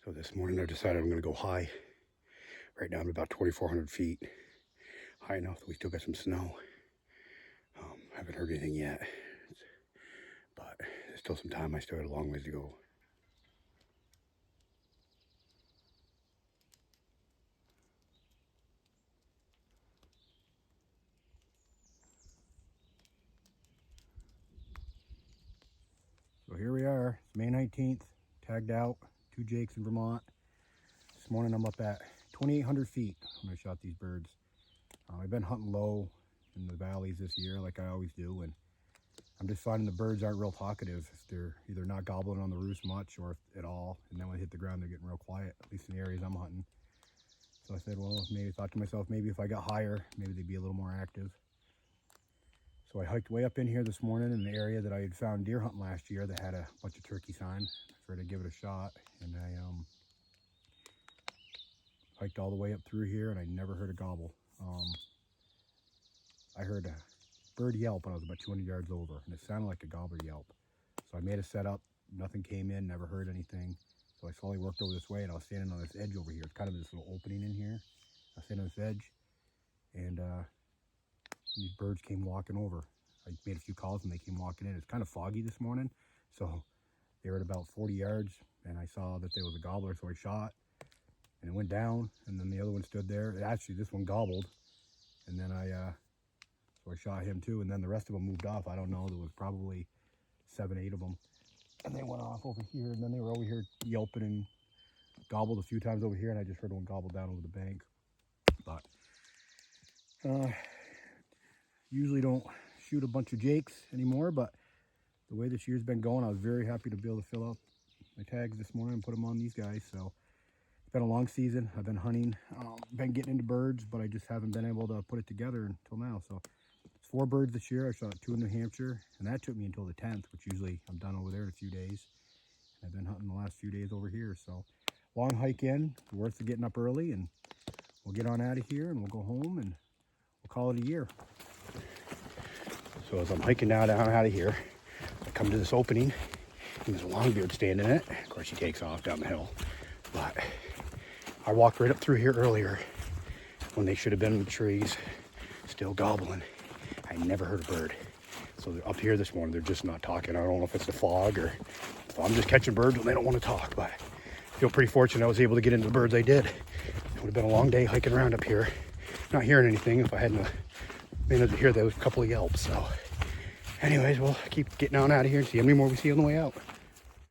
So this morning I decided I'm going to go high. Right now I'm about 2,400 feet. High enough that we still got some snow. Haven't heard anything yet. But there's still some time. I still got a long ways to go. So here we are. It's May 19th. Tagged out. 2 jakes in Vermont. This morning I'm up at 2,800 feet when I shot these birds. I've been hunting low in the valleys this year like I always do, and I'm just finding the birds aren't real talkative. If they're either not gobbling on the roost much or at all, and then when they hit the ground they're getting real quiet, at least in the areas I'm hunting. So I said, well, thought to myself, maybe if I got higher, maybe they'd be a little more active. So I hiked way up in here this morning in the area that I had found deer hunting last year that had a bunch of turkey sign. I figured I'd give it a shot, and I hiked all the way up through here, and I never heard a gobble. I heard a bird yelp when I was about 200 yards over, and it sounded like a gobbler yelp. So I made a setup, nothing came in, never heard anything. So I slowly worked over this way, and I was standing on this edge over here. It's kind of this little opening in here. I was standing on this edge, and these birds came walking over. I made a few calls, and they came walking in. It's kind of foggy this morning, so they were at about 40 yards, and I saw that there was a gobbler, so I shot, and it went down, and then the other one stood there. Actually, this one gobbled, and then so I shot him too, and then the rest of them moved off. I don't know, there was probably 7, 8 of them, and they went off over here, and then they were over here yelping and gobbled a few times over here, and I just heard one gobble down over the bank. But usually don't shoot a bunch of jakes anymore, but the way this year's been going, I was very happy to be able to fill up my tags this morning and put them on these guys. So it's been a long season. I've been hunting, been getting into birds, but I just haven't been able to put it together until now. So it's 4 birds this year. I shot 2 in New Hampshire, and that took me until the 10th, which usually I'm done over there in a few days. I've been hunting the last few days over here. So long hike in, worth it getting up early, and we'll get on out of here and we'll go home and we'll call it a year. So as I'm hiking down out of here, I come to this opening, and there's a longbeard standing in it. Of course, he takes off down the hill. But I walked right up through here earlier when they should have been in the trees, still gobbling. I never heard a bird. So they're up here this morning, they're just not talking. I don't know if it's the fog or if I'm just catching birds when they don't want to talk, but I feel pretty fortunate I was able to get into the birds I did. It would have been a long day hiking around up here, not hearing anything if I hadn't been able to hear those couple of yelps. So anyways, we'll keep getting on out of here and see how many more we see on the way out.